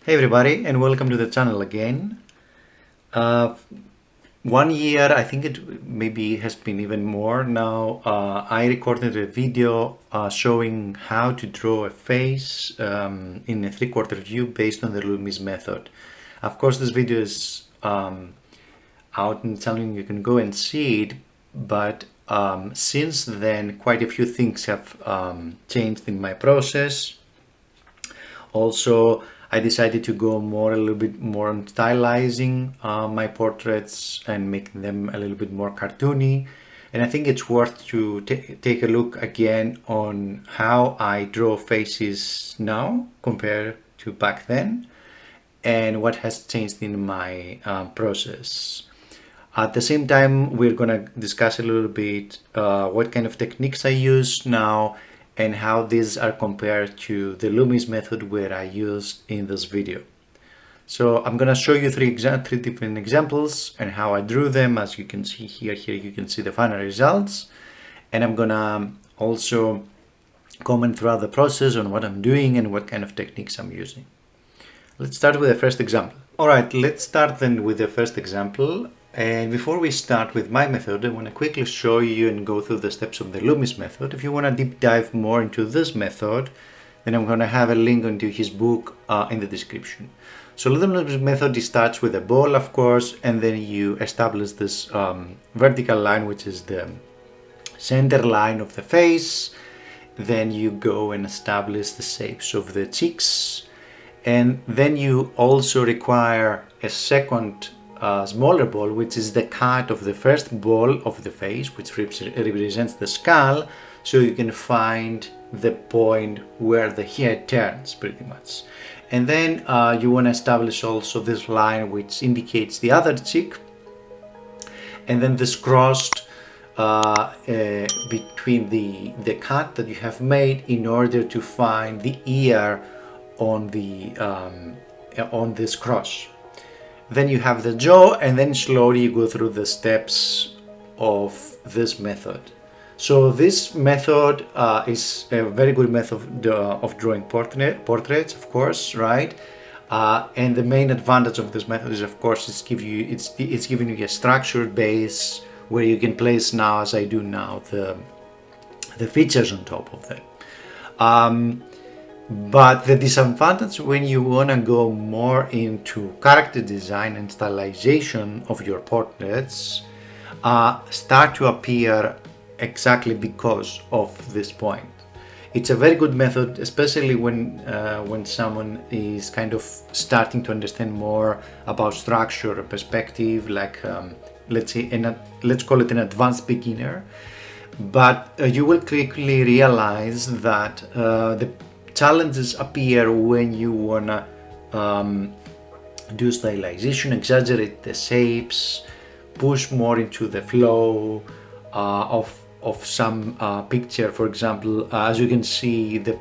Hey everybody, and welcome to the channel again. Uh, 1 year, I think it maybe has been even more now. I recorded a video showing how to draw a face in a three-quarter view based on the Loomis method. Of course, this video is out in the channel, you can go and see it, but since then, quite a few things have changed in my process. Also, I decided to go a little bit more on stylizing my portraits and making them a little bit more cartoony. And I think it's worth to take a look again on how I draw faces now compared to back then and what has changed in my process. At the same time, we're going to discuss a little bit what kind of techniques I use now and how these are compared to the Loomis method where I used in this video. So I'm going to show you three different examples and how I drew them. As you can see here you can see the final results. And I'm going to also comment throughout the process on what I'm doing and what kind of techniques I'm using. Let's start with the first example. All right, let's start then with the first example. And before we start with my method, I want to quickly show you and go through the steps of the Loomis method. If you want to deep dive more into this method, then I'm going to have a link into his book in the description. So the Loomis method starts with a ball, of course, and then you establish this vertical line, which is the center line of the face. Then you go and establish the shapes of the cheeks. And then you also require a second smaller ball, which is the cut of the first ball of the face, which represents the skull, so you can find the point where the head turns pretty much. And then you want to establish also this line which indicates the other cheek, and then this crossed between the cut that you have made in order to find the ear on this cross. Then you have the jaw, and then slowly you go through the steps of this method. So this method is a very good method of drawing portraits, of course, right? And the main advantage of this method is, of course, it's giving you a structured base where you can place now, as I do now, the features on top of them. But the disadvantage when you want to go more into character design and stylization of your portraits start to appear exactly because of this point. It's a very good method, especially when someone is kind of starting to understand more about structure or perspective, like let's call it an advanced beginner. But you will quickly realize that the challenges appear when you wanna do stylization, exaggerate the shapes, push more into the flow of some picture. For example, as you can see, the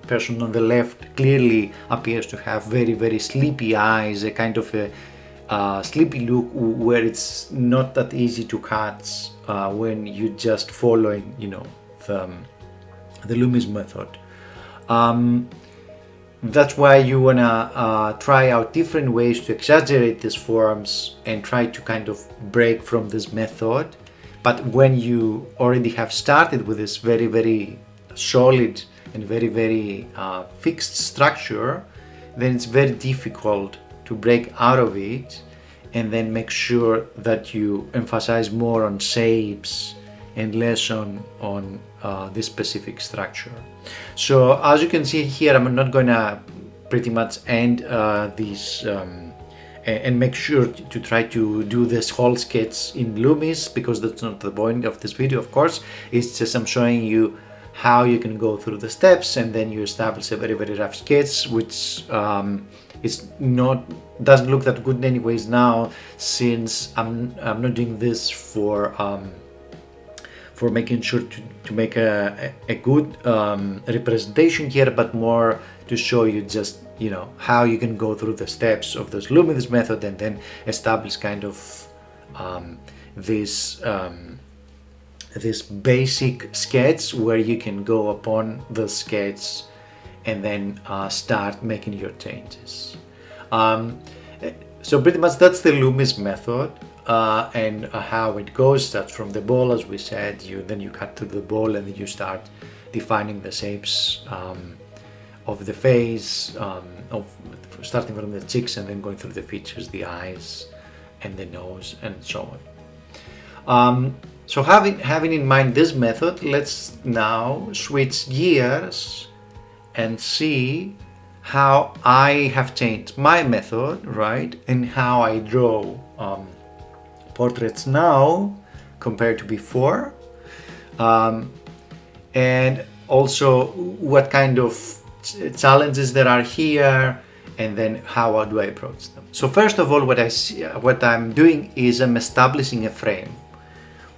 person on the left clearly appears to have very sleepy eyes, a kind of a sleepy look where it's not that easy to catch when you're just following, the Loomis method. That's why you wanna try out different ways to exaggerate these forms and try to kind of break from this method. But when you already have started with this very solid and very fixed structure, then it's very difficult to break out of it and then make sure that you emphasize more on shapes and less on this specific structure. So as you can see here, I'm not gonna pretty much end this and make sure to try to do this whole sketch in Loomis, because that's not the point of this video, of course. It's just I'm showing you how you can go through the steps and then you establish a very rough sketch, which doesn't look that good anyways now, since I'm not doing this for making sure to make a good representation here, but more to show you just how you can go through the steps of this Loomis method and then establish kind of this basic sketch where you can go upon the sketch and then start making your changes. So pretty much that's the Loomis method, and how it goes. That's from the ball, as we said. Then you cut to the ball, and then you start defining the shapes of the face, of starting from the cheeks and then going through the features, the eyes, and the nose, and so on. So having in mind this method, let's now switch gears and see how I have changed my method, right, and how I draw portraits now compared to before, and also what kind of challenges there are here, and then how do I approach them. So first of all, what I'm doing is I'm establishing a frame.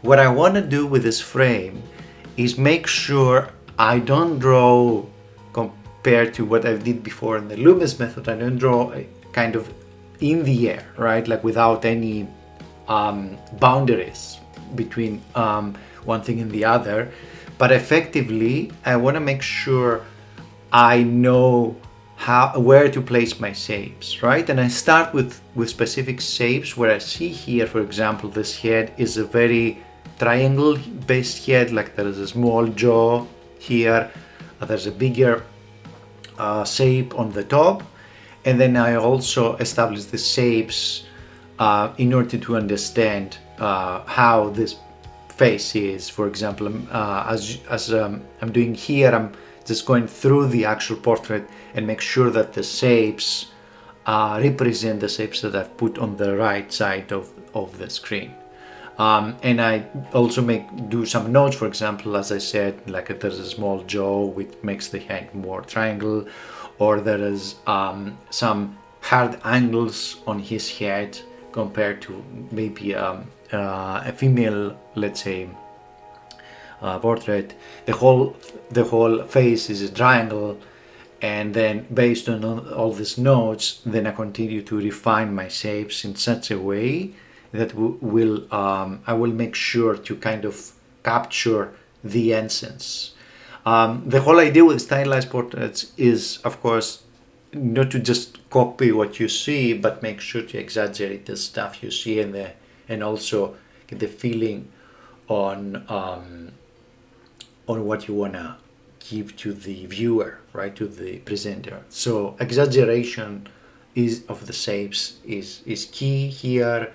What I want to do with this frame is make sure I don't draw, compared to what I did before in the Loomis method, I don't draw kind of in the air, right, like without any boundaries between one thing and the other, but effectively I want to make sure I know where to place my shapes, right? And I start with specific shapes where I see here, for example, this head is a very triangle based head, like there is a small jaw here, there's a bigger shape on the top, and then I also establish the shapes in order to understand how this face is. For example, as I'm doing here, I'm just going through the actual portrait and make sure that the shapes represent the shapes that I've put on the right side of the screen. And I also do some notes, for example, as I said, like if there's a small jaw which makes the head more triangle, or there is some hard angles on his head compared to maybe a female, let's say, portrait. The whole face is a triangle, and then based on all these notes, then I continue to refine my shapes in such a way that I will make sure to kind of capture the essence. The whole idea with stylized portraits is, of course, not to just copy what you see, but make sure to exaggerate the stuff you see, and also get the feeling on what you wanna give to the viewer, right, to the presenter. So exaggeration of the shapes is key here,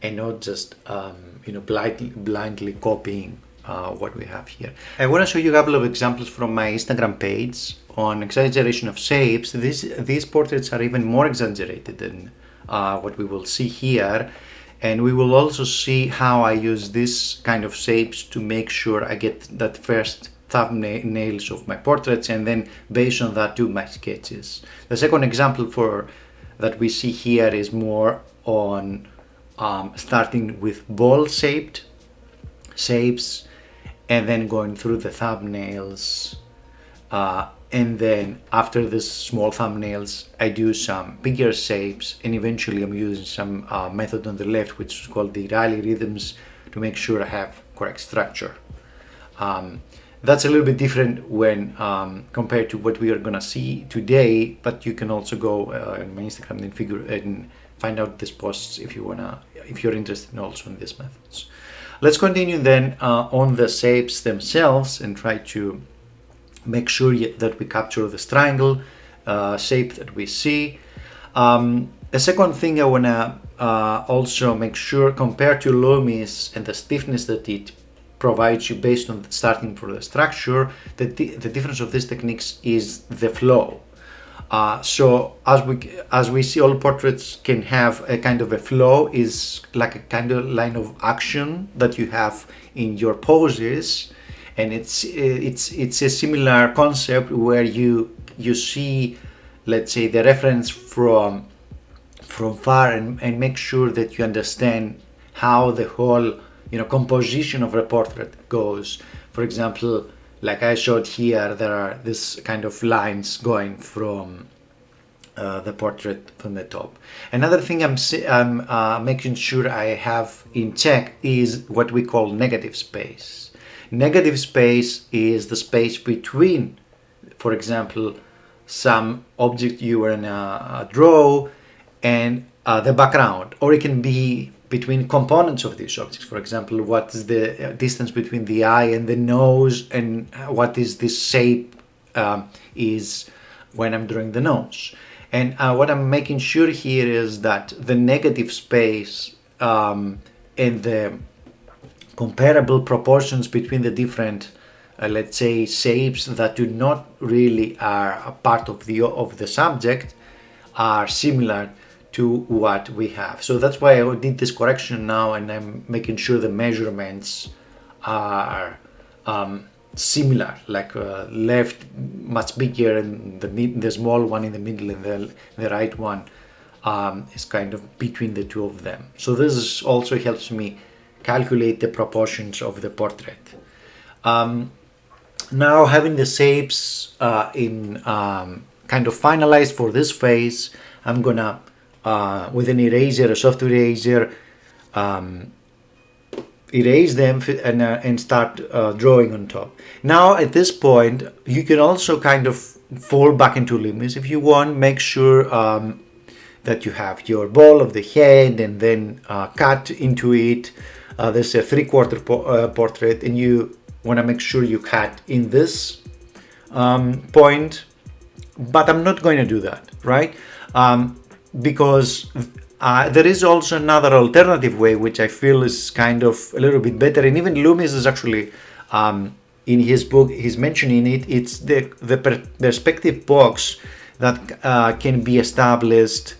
and not just blindly copying what we have here. I want to show you a couple of examples from my Instagram page on exaggeration of shapes. These portraits are even more exaggerated than what we will see here, and we will also see how I use this kind of shapes to make sure I get that first thumbnails of my portraits, and then based on that do my sketches. The second example that we see here is more on starting with ball-shaped shapes and then going through the thumbnails, and then after this small thumbnails I do some bigger shapes, and eventually I'm using some method on the left which is called the Riley rhythms to make sure I have correct structure. That's a little bit different when compared to what we are gonna see today, but you can also go on my Instagram and find out these posts if you're interested also in these methods. Let's continue then on the shapes themselves and try to make sure that we capture this triangle shape that we see. The second thing I want to also make sure, compared to Loomis and the stiffness that it provides you based on starting for the structure, the difference of these techniques is the flow. So as we see, all portraits can have a kind of a flow, is like a kind of line of action that you have in your poses, and it's a similar concept where you see, let's say, the reference from far and make sure that you understand how the whole composition of a portrait goes. For example, like I showed here, there are this kind of lines going from the portrait from the top. Another thing I'm making sure I have in check is what we call negative space. Negative space is the space between, for example, some object you were in a draw and the background, or it can be between components of these objects. For example, what is the distance between the eye and the nose, and what is this shape is when I'm drawing the nose. And what I'm making sure here is that the negative space and the comparable proportions between the different let's say shapes that do not really are a part of the subject are similar to what we have. So that's why I did this correction now, and I'm making sure the measurements are similar, like left much bigger and the small one in the middle, and the right one is kind of between the two of them. So this also helps me calculate the proportions of the portrait. Now, having the shapes in kind of finalized for this phase, I'm gonna with an eraser, a soft eraser, erase them and start drawing on top. Now at this point, you can also kind of fall back into Loomis if you want. Make sure that you have your ball of the head, and then cut into it. There's a 3/4 portrait, and you want to make sure you cut in this point, but I'm not going to do that, right? Because there is also another alternative way, which I feel is kind of a little bit better, and even Loomis is actually in his book, he's mentioning it. It's the perspective box that can be established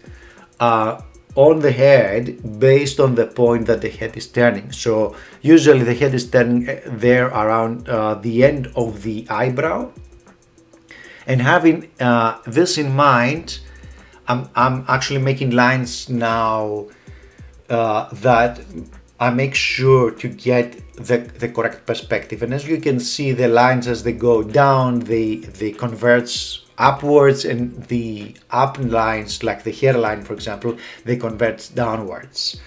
on the head based on the point that the head is turning. So usually the head is turning there around the end of the eyebrow, and having this in mind, I'm actually making lines now that I make sure to get the correct perspective. And as you can see, the lines as they go down, they converge upwards, and the up lines, like the hairline for example, they converge downwards.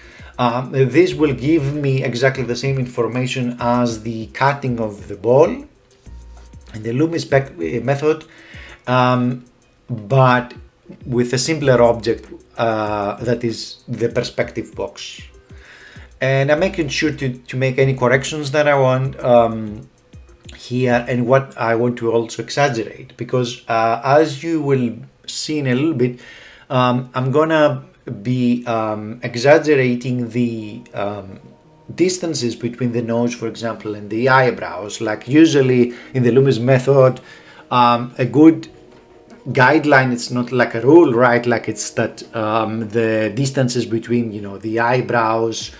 This will give me exactly the same information as the cutting of the ball in the Loomis method, but with a simpler object that is the perspective box. And I'm making sure to make any corrections that I want here, and what I want to also exaggerate, because as you will see in a little bit, I'm gonna be exaggerating the distances between the nose, for example, and the eyebrows. Like usually in the Loomis method, a good guideline, it's not like a rule, right? Like it's that the distances between, you know, the eyebrows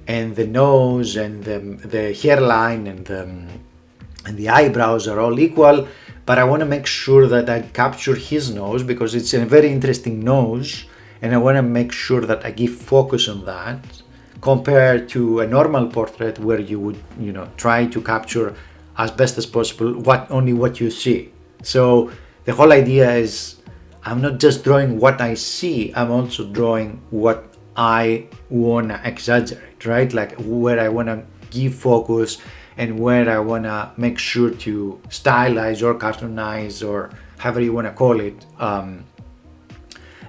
and the nose and the hairline and the eyebrows are all equal, but I want to make sure that I capture his nose, because it's a very interesting nose, and I want to make sure that I give focus on that, compared to a normal portrait where you would, you know, try to capture as best as possible only what you see. So the whole idea is I'm not just drawing what I see, I'm also drawing what I wanna exaggerate, right? Like where I wanna give focus and where I wanna make sure to stylize or cartoonize, or however you wanna call it,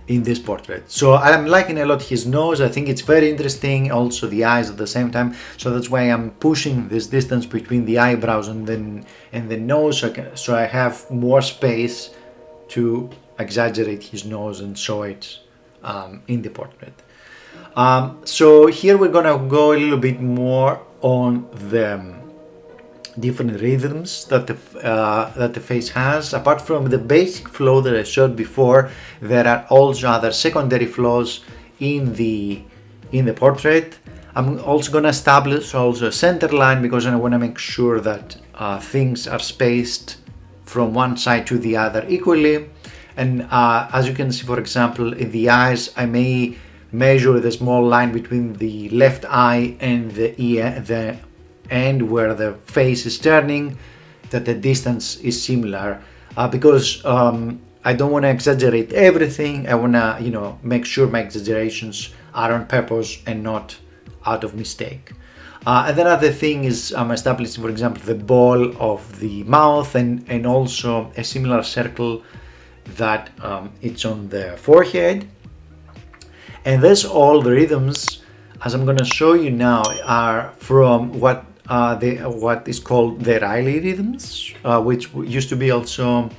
in this portrait. So I'm liking a lot his nose. I think it's very interesting. Also the eyes at the same time. So that's why I'm pushing this distance between the eyebrows and the nose, so I have more space to exaggerate his nose and show it in the portrait. So here we're gonna go a little bit more on the different rhythms that the face has. Apart from the basic flow that I showed before, there are also other secondary flows in the portrait. I'm also going to establish also a center line, because I want to make sure that things are spaced from one side to the other equally. And as you can see, for example, in the eyes, I may measure the small line between the left eye and the end where the face is turning, that the distance is similar, because I don't want to exaggerate everything. I want to, you know, make sure my exaggerations are on purpose and not out of mistake. And then other thing is I'm establishing, for example, the ball of the mouth and also a similar circle that it's on the forehead. And this all the rhythms, as I'm going to show you now, are from what is called the Riley rhythms, which used to be also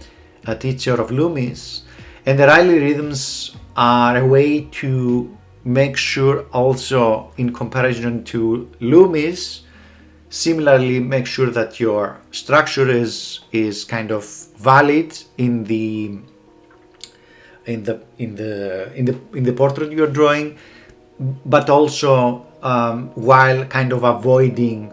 a teacher of Loomis. And the Riley rhythms are a way to make sure also, in comparison to Loomis, similarly make sure that your structure is kind of valid in the portrait you're drawing, but also while kind of avoiding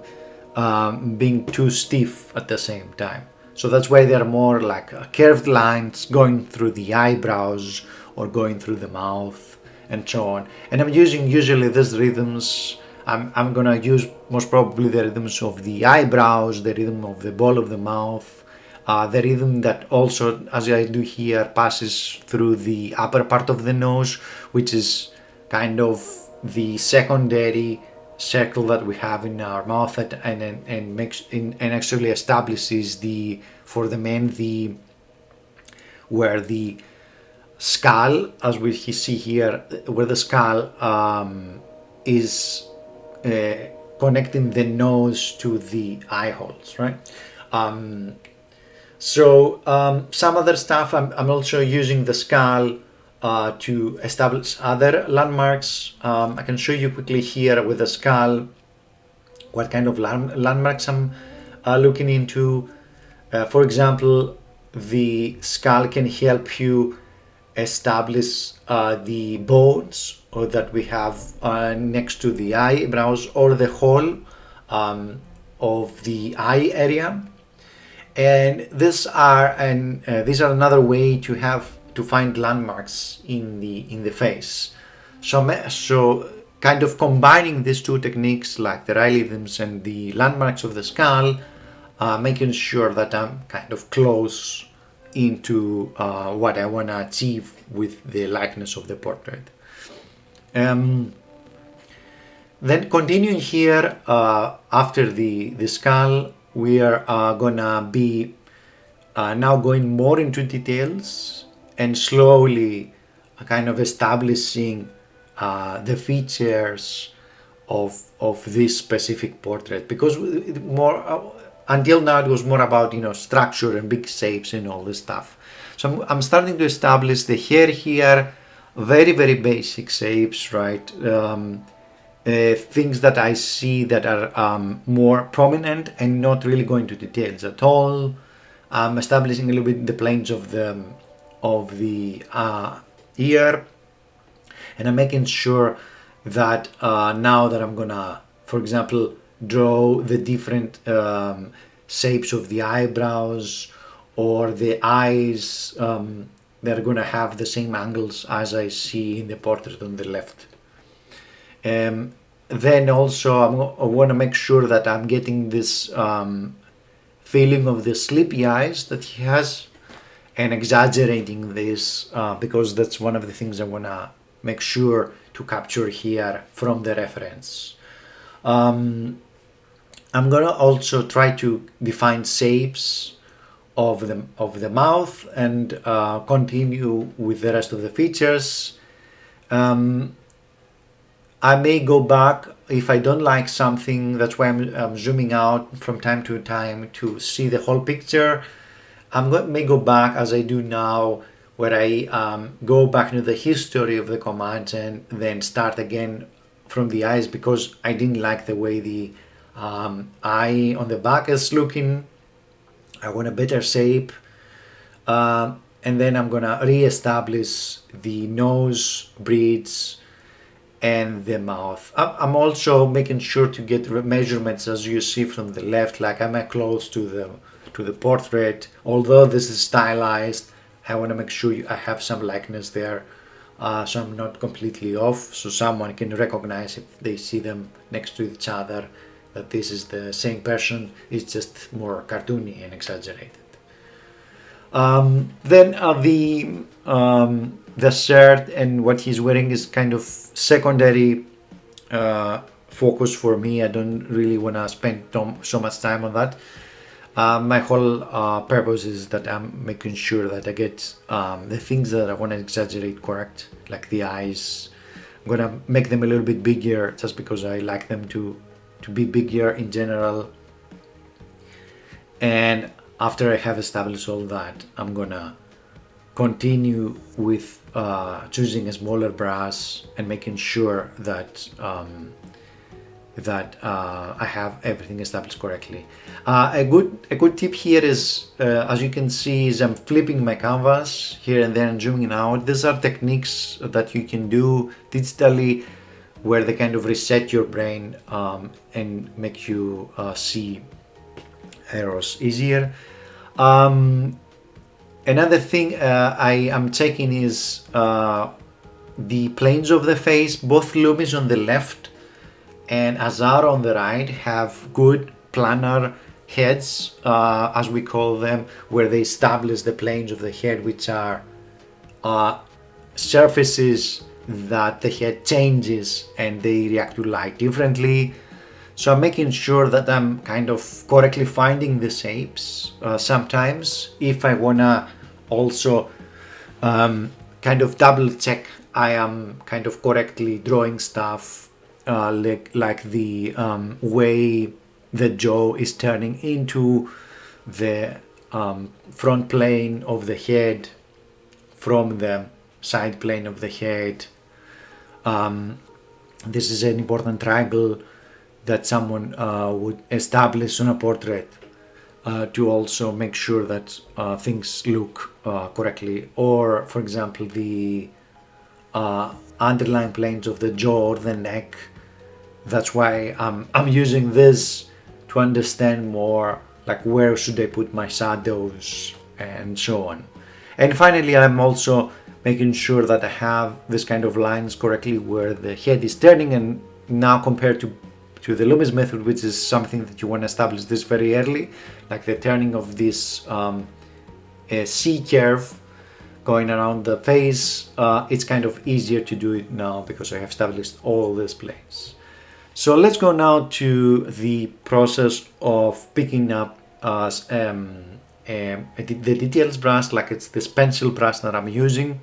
being too stiff at the same time. So that's why they're more like curved lines going through the eyebrows or going through the mouth and so on. And I'm using usually these rhythms. I'm gonna use most probably the rhythms of the eyebrows, the rhythm of the ball of the mouth, the rhythm that also, as I do here, passes through the upper part of the nose, which is kind of the secondary circle that we have in our mouth, and actually establishes for the men where the skull, as we see here, where the skull is connecting the nose to the eye holes, right? Some other stuff, I'm also using the skull to establish other landmarks. I can show you quickly here with the skull what kind of landmarks I'm looking into. For example, the skull can help you establish the bones that we have next to the eyebrows or the hole of the eye area. And these are another way to find landmarks in the face. So kind of combining these two techniques, like the Riley rhythms and the landmarks of the skull, making sure that I'm kind of close into what I want to achieve with the likeness of the portrait. Then continuing here, after the skull, we are gonna be now going more into details and slowly kind of establishing the features of this specific portrait, because until now it was more about structure and big shapes and all this stuff. So I'm starting to establish the hair here, very basic shapes, right? Things that I see that are more prominent and not really going to details at all. I'm establishing a little bit the planes of the ear, and I'm making sure that now that I'm gonna, for example, draw the different shapes of the eyebrows or the eyes, they're gonna have the same angles as I see in the portrait on the left. Then also I want to make sure that I'm getting this feeling of the sleepy eyes that he has, and exaggerating this because that's one of the things I want to make sure to capture here from the reference. I'm gonna also try to define shapes of the mouth and continue with the rest of the features. I may go back if I don't like something. That's why I'm zooming out from time to time to see the whole picture. May go back, as I do now, where I go back into the history of the commands and then start again from the eyes, because I didn't like the way the eye on the back is looking. I want a better shape. And then I'm gonna re-establish the nose bridge and the mouth. I'm also making sure to get measurements, as you see from the left, like I'm close to the portrait. Although this is stylized, I want to make sure I have some likeness there, so I'm not completely off, so someone can recognize if they see them next to each other that this is the same person. It's just more cartoony and exaggerated. Then the shirt and what he's wearing is kind of secondary focus for me. I don't really want to spend so much time on that. My whole purpose is that I'm making sure that I get the things that I want to exaggerate correct, like the eyes. I'm gonna make them a little bit bigger just because I like them to be bigger in general. And after I have established all that, I'm gonna continue with choosing a smaller brush and making sure that I have everything established correctly. A good tip here is, as you can see, is I'm flipping my canvas here and there and zooming out. These are techniques that you can do digitally, where they kind of reset your brain and make you see errors easier. Another thing I am checking is the planes of the face. Both Loomis on the left and Azar on the right have good planar heads, as we call them, where they establish the planes of the head, which are surfaces that the head changes and they react to light differently. So I'm making sure that I'm kind of correctly finding the shapes. Sometimes if I wanna also kind of double check I am kind of correctly drawing stuff, like the way the jaw is turning into the front plane of the head from the side plane of the head. This is an important triangle that someone would establish on a portrait to also make sure that things look correctly. Or, for example, the underlying planes of the jaw or the neck. That's why I'm using this to understand more, like where should I put my shadows and so on. And finally, I'm also making sure that I have this kind of lines correctly where the head is turning, and now compared to the Loomis method, which is something that you want to establish this very early, like the turning of this C curve going around the face, it's kind of easier to do it now because I have established all these planes. So let's go now to the process of picking up the details brush, like it's this pencil brush that I'm using,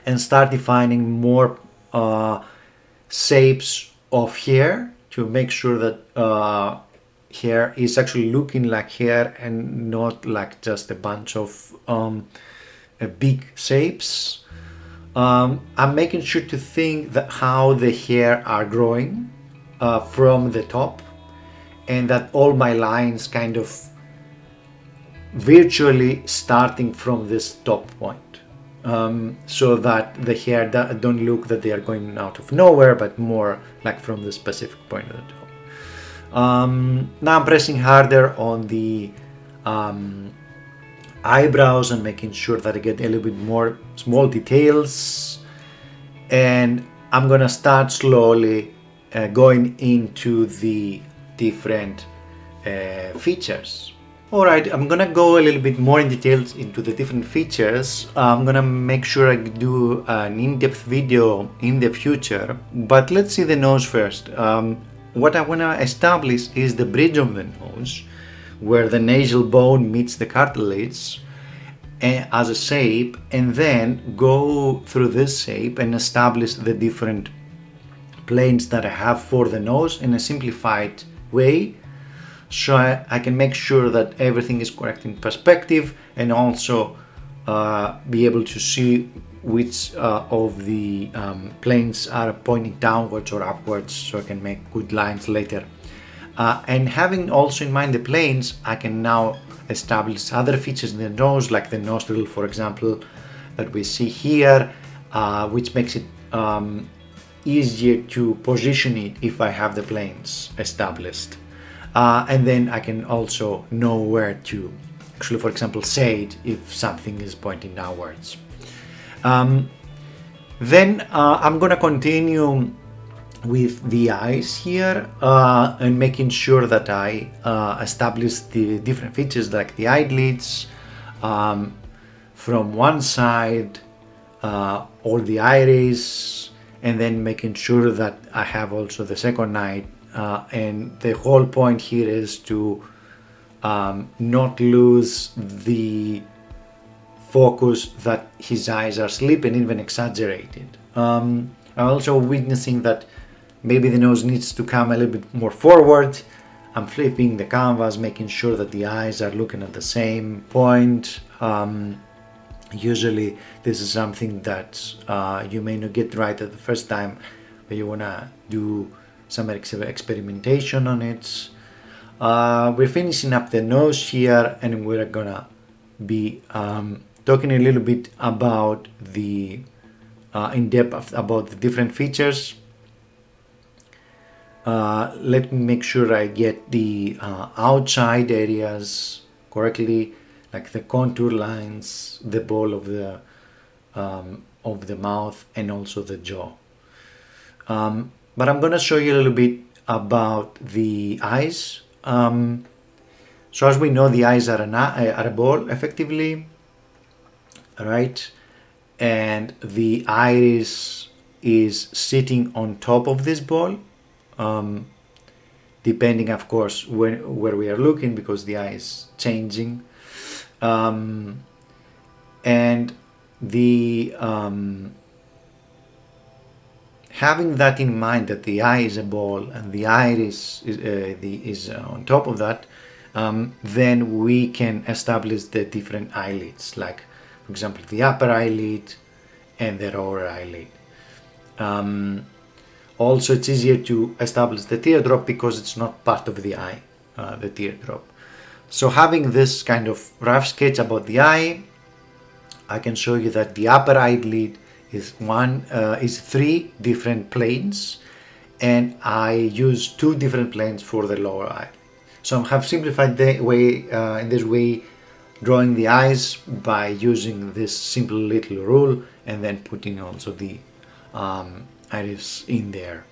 and start defining more shapes of hair to make sure that hair is actually looking like hair and not like just a bunch of big shapes. I'm making sure to think that how the hair are growing from the top, and that all my lines kind of virtually starting from this top point, so that the hair don't look that they are going out of nowhere, but more like from the specific point at the top. Now I'm pressing harder on the eyebrows and making sure that I get a little bit more small details, and I'm gonna start slowly going into the different features. Alright, I'm gonna go a little bit more in details into the different features. I'm gonna make sure I do an in-depth video in the future, but let's see the nose first. What I wanna establish is the bridge of the nose, where the nasal bone meets the cartilage as a shape, and then go through this shape and establish the different planes that I have for the nose in a simplified way, so I can make sure that everything is correct in perspective, and also be able to see which of the planes are pointing downwards or upwards, so I can make good lines later. And having also in mind the planes, I can now establish other features in the nose, like the nostril, for example, that we see here, which makes it easier to position it if I have the planes established. And then I can also know where to actually, for example, say it if something is pointing downwards. Then I'm gonna continue with the eyes here, and making sure that I establish the different features, like the eyelids from one side, or the iris, and then making sure that I have also the second eye. And the whole point here is to not lose the focus that his eyes are sleeping, even exaggerated. I'm also witnessing that maybe the nose needs to come a little bit more forward. I'm flipping the canvas, making sure that the eyes are looking at the same point. Usually this is something that you may not get right at the first time, but you want to do some experimentation on it. We're finishing up the nose here, and we're gonna be talking a little bit about the in depth about the different features. Let me make sure I get the outside areas correctly, like the contour lines, the ball of the mouth, and also the jaw. But I'm gonna show you a little bit about the eyes. So as we know, the eyes are a ball, effectively, right? And the iris is sitting on top of this ball, depending, of course, where we are looking, because the eye is changing. And the having that in mind, that the eye is a ball and the iris is on top of that, then we can establish the different eyelids, like, for example, the upper eyelid and the lower eyelid. Also, it's easier to establish the teardrop because it's not part of the eye, the teardrop. So having this kind of rough sketch about the eye, I can show you that the upper eyelid is three different planes, and I use two different planes for the lower eye. So I have simplified the way in this way, drawing the eyes by using this simple little rule, and then putting also the iris in there.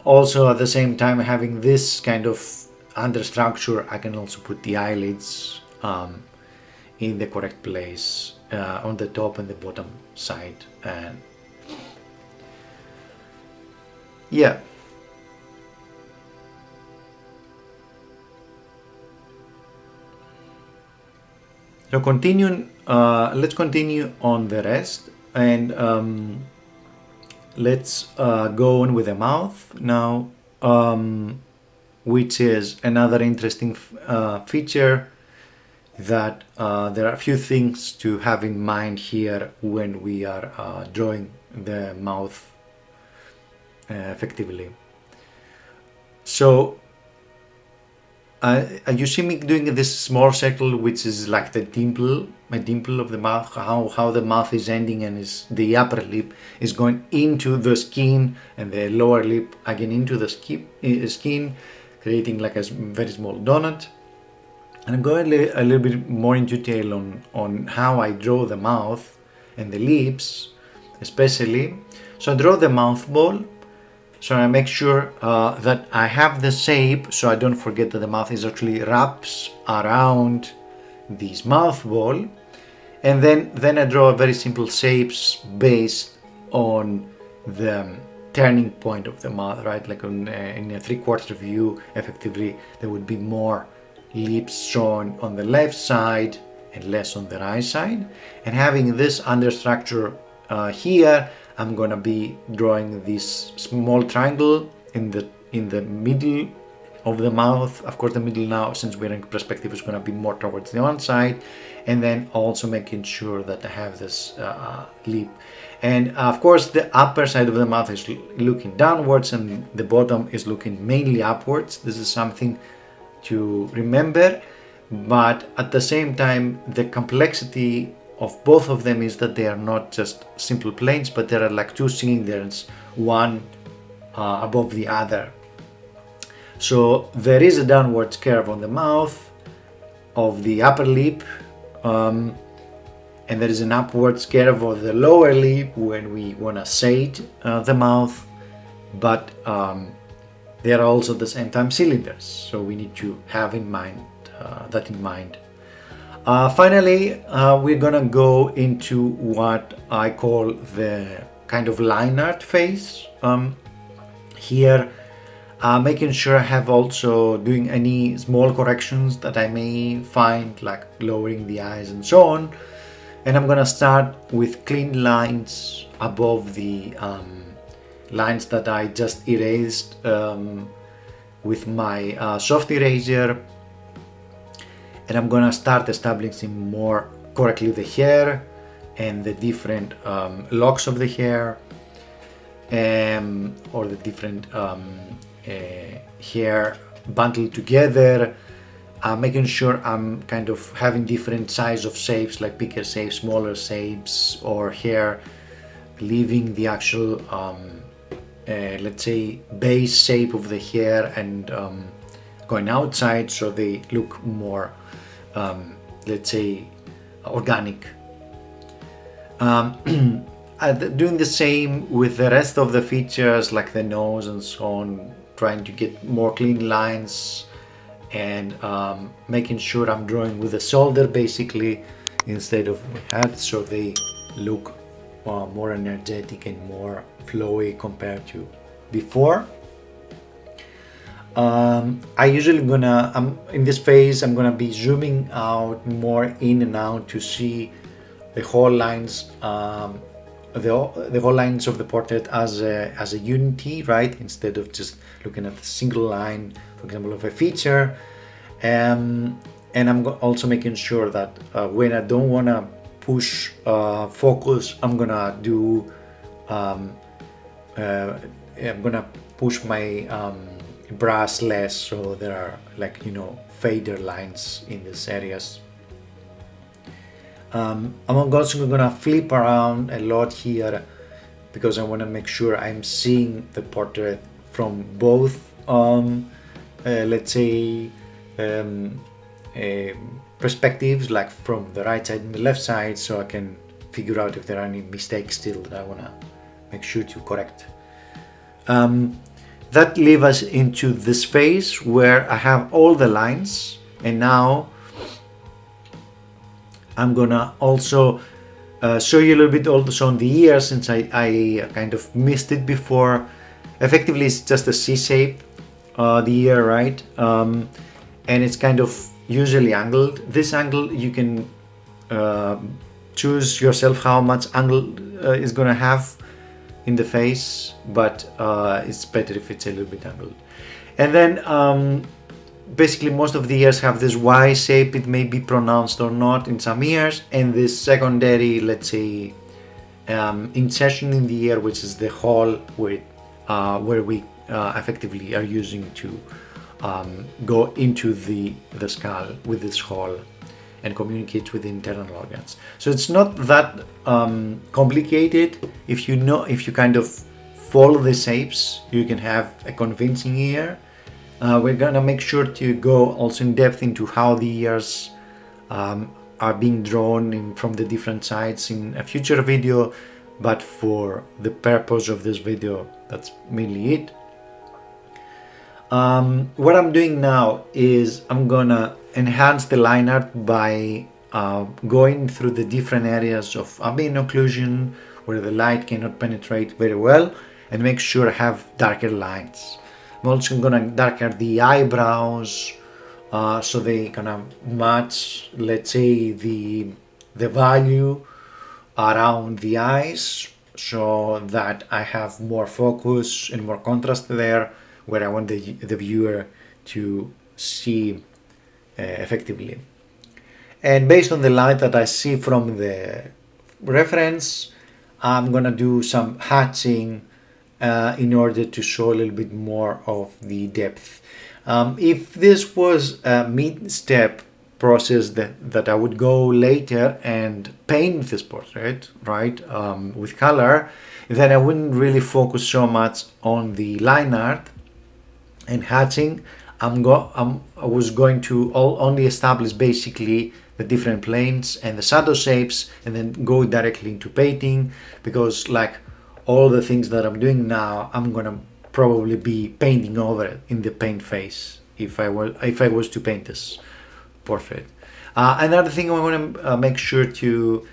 Also at the same time, having this kind of understructure, I can also put the eyelids in the correct place on the top and the bottom side. And yeah. So let's continue on the rest, and let's go on with the mouth now, which is another interesting feature that there are a few things to have in mind here when we are drawing the mouth effectively. So you see me doing this small circle, which is like the dimple of the mouth, how the mouth is ending, and the upper lip is going into the skin, and the lower lip again into the skin, creating like a very small donut. And I'm going a little bit more in detail on how I draw the mouth and the lips, especially. So I draw the mouth ball. So I make sure that I have the shape, so I don't forget that the mouth is actually wraps around this mouth ball. And then I draw very simple shapes based on the turning point of the mouth, right? Like in a 3/4 view, effectively, there would be more lips shown on the left side and less on the right side. And having this understructure here, I'm gonna be drawing this small triangle in the middle of the mouth. Of course, the middle now, since we're in perspective, is gonna be more towards the one side, and then also making sure that I have this lip. And of course, the upper side of the mouth is looking downwards, and the bottom is looking mainly upwards. This is something to remember, but at the same time, the complexity of both of them is that they are not just simple planes, but there are like two cylinders, one above the other. So there is a downward curve on the mouth of the upper lip, and there is an upward curve of the lower lip when we want to shade the mouth, but they are also at the same time cylinders, so we need to have that in mind. Finally, we're gonna go into what I call the kind of line art phase. Here Making sure I have also doing any small corrections that I may find, like lowering the eyes and so on. And I'm gonna start with clean lines above the lines that I just erased with my soft eraser. And I'm gonna start establishing more correctly the hair and the different locks of the hair, or the different hair bundled together, making sure I'm kind of having different size of shapes, like bigger shapes, smaller shapes, or hair, leaving the actual let's say base shape of the hair and going outside so they look more let's say organic. Doing the same with the rest of the features like the nose and so on, trying to get more clean lines and making sure I'm drawing with the shoulder basically instead of my head, so they look more energetic and more flowy compared to before. I usually in this phase I'm gonna be zooming out more in and out to see the whole lines, the whole lines of the portrait as a unity, right? Instead of just looking at a single line, for example, of a feature. And I'm also making sure that when I don't want to push focus, I'm gonna do I'm gonna push my brush less, so there are, like, fader lines in these areas. I'm also gonna flip around a lot here because I want to make sure I'm seeing the portrait from both let's say perspectives, like from the right side and the left side, so I can figure out if there are any mistakes still that I want to make sure to correct. That leaves us into this phase where I have all the lines, and now I'm gonna also show you a little bit also on the ear, since I kind of missed it before. Effectively, it's just a C shape, the ear, right? And it's kind of usually angled. This angle, you can choose yourself how much angle is gonna have in the face, but it's better if it's a little bit angled. And then basically most of the ears have this Y shape. It may be pronounced or not in some ears, and this secondary, let's say, insertion in the ear, which is the hole with where we effectively are using to go into the skull with this hole and communicate with the internal organs. So it's not that complicated. If you kind of follow the shapes, you can have a convincing ear. We're gonna make sure to go also in depth into how the ears are being drawn from the different sides in a future video, but for the purpose of this video, that's mainly it. What I'm doing now is I'm gonna enhance the line art by going through the different areas of ambient occlusion where the light cannot penetrate very well, and make sure I have darker lines. I'm also gonna darken the eyebrows so they gonna match, let's say, the value around the eyes, so that I have more focus and more contrast there where I want the viewer to see effectively. And based on the light that I see from the reference, I'm gonna do some hatching in order to show a little bit more of the depth. If this was a mid-step process that I would go later and paint this portrait, right, with color, then I wouldn't really focus so much on the line art and hatching. I was going to only establish basically the different planes and the shadow shapes, and then go directly into painting, because like all the things that I'm doing now, I'm gonna probably be painting over it in the paint phase if I was to paint this portrait. Another thing I want to make sure to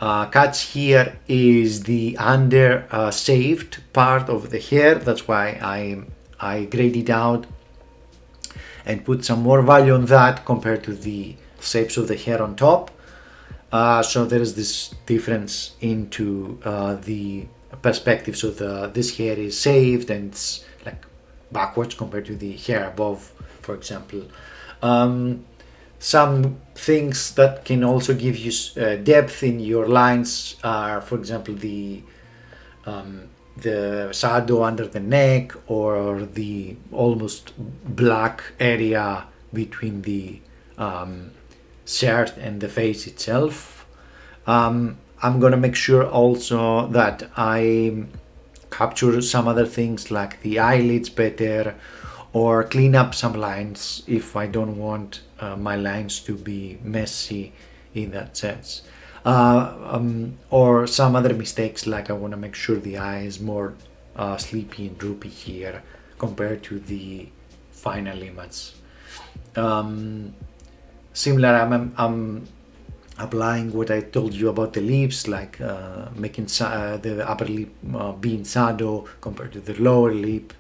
catch here is the under shaved part of the hair. That's why I'm I grayed it out and put some more value on that compared to the shapes of the hair on top. So there is this difference into the perspective. So this hair is saved and it's like backwards compared to the hair above, for example. Some things that can also give you depth in your lines are, for example, the shadow under the neck, or the almost black area between the shirt and the face itself. I'm gonna make sure also that I capture some other things like the eyelids better, or clean up some lines if I don't want my lines to be messy in that sense. Or some other mistakes, like I want to make sure the eye is more sleepy and droopy here compared to the final image. Similar, I'm applying what I told you about the lips, like making the upper lip being shadow compared to the lower lip,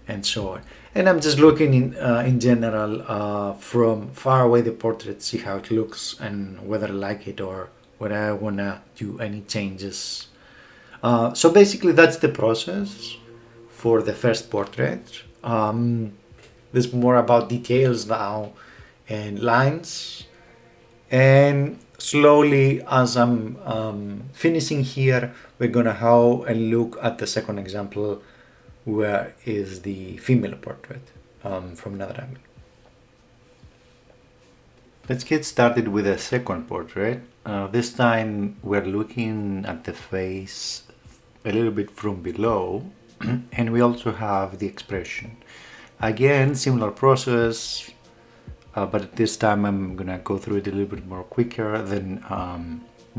and so on. And I'm just looking in general from far away the portrait, see how it looks and whether I like it or whether I wanna do any changes. So basically that's the process for the first portrait. There's more about details now and lines, and slowly as I'm finishing here, we're gonna have a look at the second example, where is the female portrait from another angle. Let's get started with the second portrait. This time we're looking at the face a little bit from below, and we also have the expression. Again, similar process, but this time I'm gonna go through it a little bit more quicker than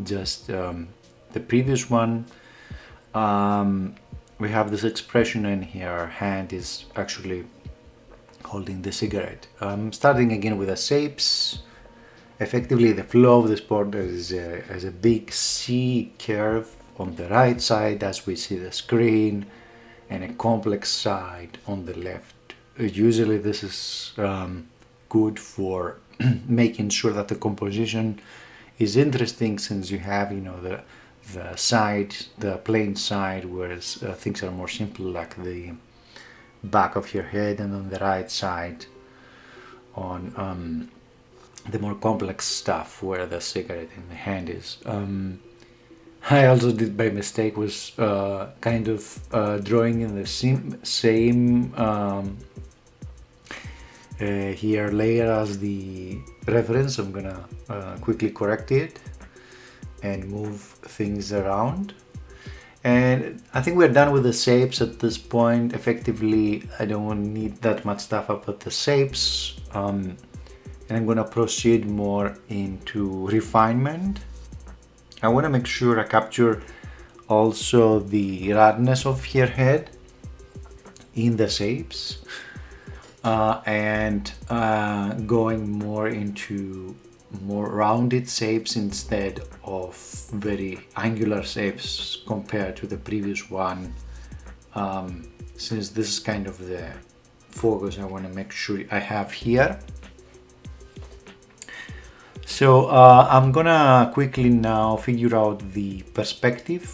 just the previous one. We have this expression in here. Her hand is actually holding the cigarette. Starting again with the shapes. Effectively, the flow of this portrait is a big C curve on the right side as we see the screen, and a complex side on the left. Usually this is good for making sure that the composition is interesting, since you have, you know, the side, the plain side, whereas things are more simple, like the back of your head, and on the right side on the more complex stuff where the cigarette in the hand is. I also did by mistake was kind of drawing in the same here layer as the reference. I'm gonna quickly correct it and move things around, and I think we're done with the shapes at this point. Effectively, I don't need that much stuff about the shapes, and I'm gonna proceed more into refinement. I want to make sure I capture also the roundness of her head in the shapes, and going more into more rounded shapes instead of very angular shapes compared to the previous one, since this is kind of the focus I want to make sure I have here. So I'm gonna quickly now figure out the perspective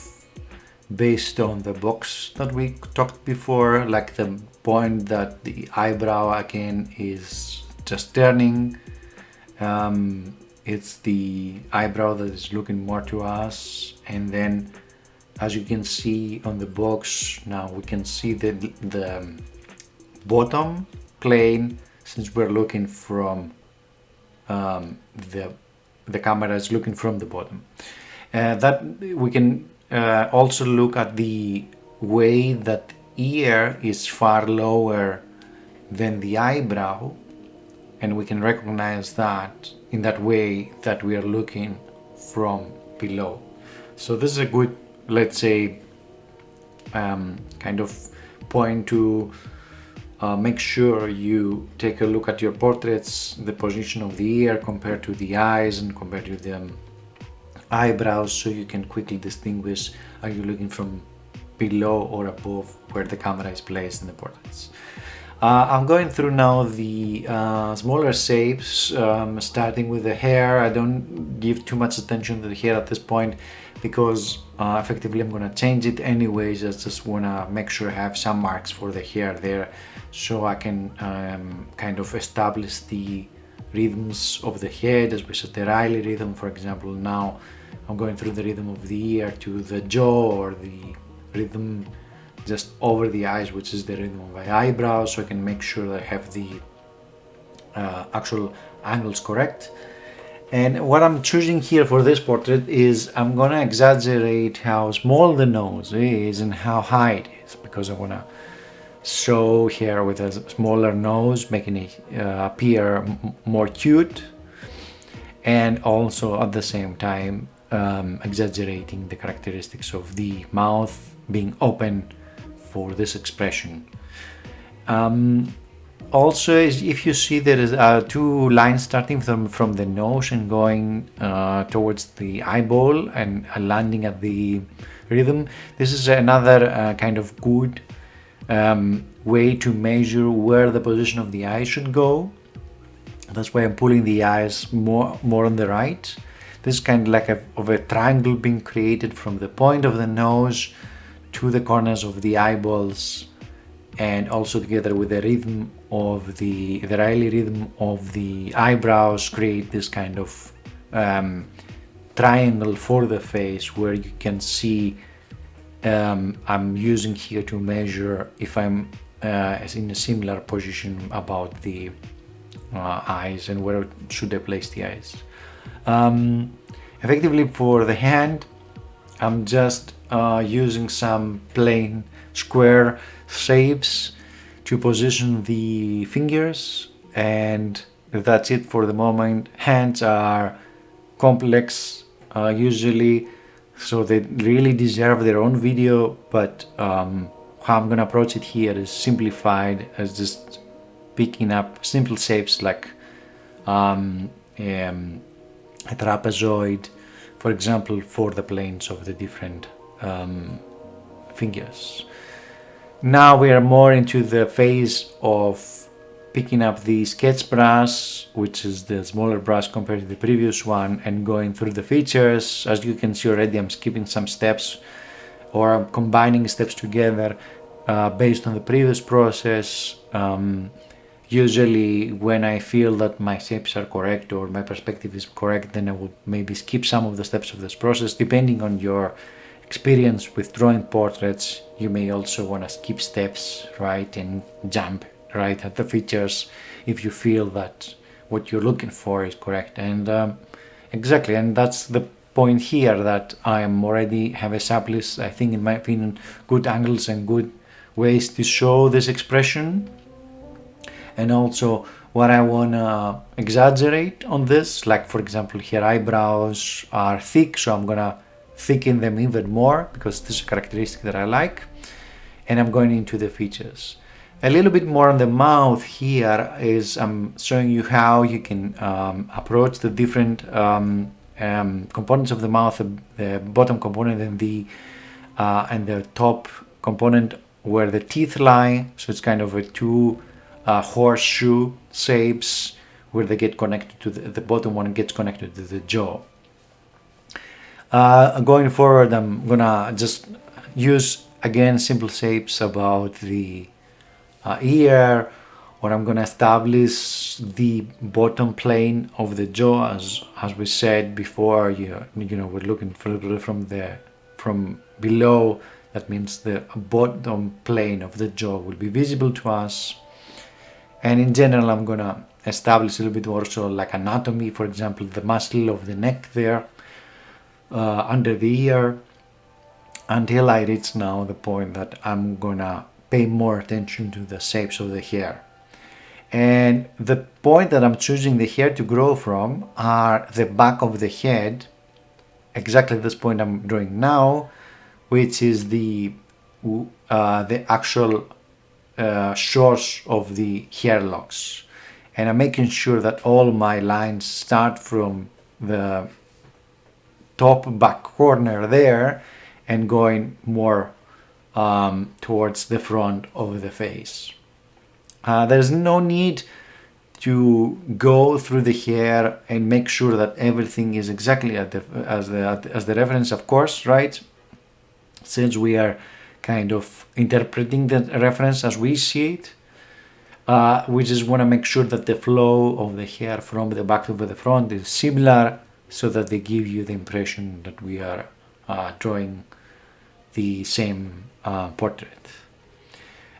based on the box that we talked before, like the point that the eyebrow again is just turning. It's the eyebrow that is looking more to us, and then as you can see on the box now, we can see the bottom plane, since we're looking from the camera is looking from the bottom. That we can also look at the way that ear is far lower than the eyebrow, and we can recognize that in that way that we are looking from below. So this is a good, let's say, kind of point to make sure you take a look at your portraits, the position of the ear compared to the eyes and compared to the eyebrows, so you can quickly distinguish, are you looking from below or above where the camera is placed in the portraits. I'm going through now the smaller shapes, starting with the hair. I don't give too much attention to the hair at this point because effectively I'm going to change it anyways. I just want to make sure I have some marks for the hair there so I can kind of establish the rhythms of the head, as we said, the Riley rhythm, for example. Now I'm going through the rhythm of the ear to the jaw, or the rhythm just over the eyes, which is the rhythm of my eyebrows, so I can make sure that I have the actual angles correct. And what I'm choosing here for this portrait is I'm gonna exaggerate how small the nose is and how high it is, because I wanna show here with a smaller nose, making it appear more cute, and also at the same time exaggerating the characteristics of the mouth being open for this expression. Also, if you see, there is two lines starting from the nose and going towards the eyeball and landing at the rhythm. This is another kind of good way to measure where the position of the eye should go. That's why I'm pulling the eyes more on the right. This is kind of like of a triangle being created from the point of the nose to the corners of the eyeballs, and also together with the rhythm of the Riley rhythm of the eyebrows, create this kind of triangle for the face, where you can see I'm using here to measure if I'm in a similar position about the eyes and where should I place the eyes. Effectively for the hand, I'm just using some plain square shapes to position the fingers, and that's it for the moment. Hands are complex usually, so they really deserve their own video, but how I'm gonna approach it here is simplified, as just picking up simple shapes like a trapezoid, for example, for the planes of the different fingers. Now we are more into the phase of picking up the sketch brush, which is the smaller brush compared to the previous one, and going through the features. As you can see already, I'm skipping some steps, or I'm combining steps together based on the previous process. Usually when I feel that my shapes are correct or my perspective is correct, then I will maybe skip some of the steps of this process. Depending on your experience with drawing portraits, you may also want to skip steps, right, and jump right at the features if you feel that what you're looking for is correct. And exactly, and that's the point here, that I am already have established, I think in my opinion, good angles and good ways to show this expression. And also what I want to exaggerate on this, like for example here eyebrows are thick, so I'm gonna thicken them even more because this is a characteristic that I like. And I'm going into the features. A little bit more on the mouth here is I'm showing you how you can approach the different components of the mouth, the bottom component and the top component where the teeth lie. So it's kind of a two horseshoe shapes where they get connected to the bottom one gets connected to the jaw. Going forward, I'm gonna just use again simple shapes about the ear, or I'm gonna establish the bottom plane of the jaw, as we said before. You know, we're looking from below. That means the bottom plane of the jaw will be visible to us. And in general, I'm gonna establish a little bit also like anatomy, for example, the muscle of the neck there, under the ear, until I reach now the point that I'm gonna pay more attention to the shapes of the hair. And the point that I'm choosing the hair to grow from are the back of the head, exactly this point I'm drawing now, which is the actual source of the hair locks. And I'm making sure that all my lines start from the top back corner there and going more towards the front of the face. There's no need to go through the hair and make sure that everything is exactly as the reference, of course, right? Since we are kind of interpreting the reference as we see it, we just want to make sure that the flow of the hair from the back to the front is similar, so that they give you the impression that we are drawing the same portrait.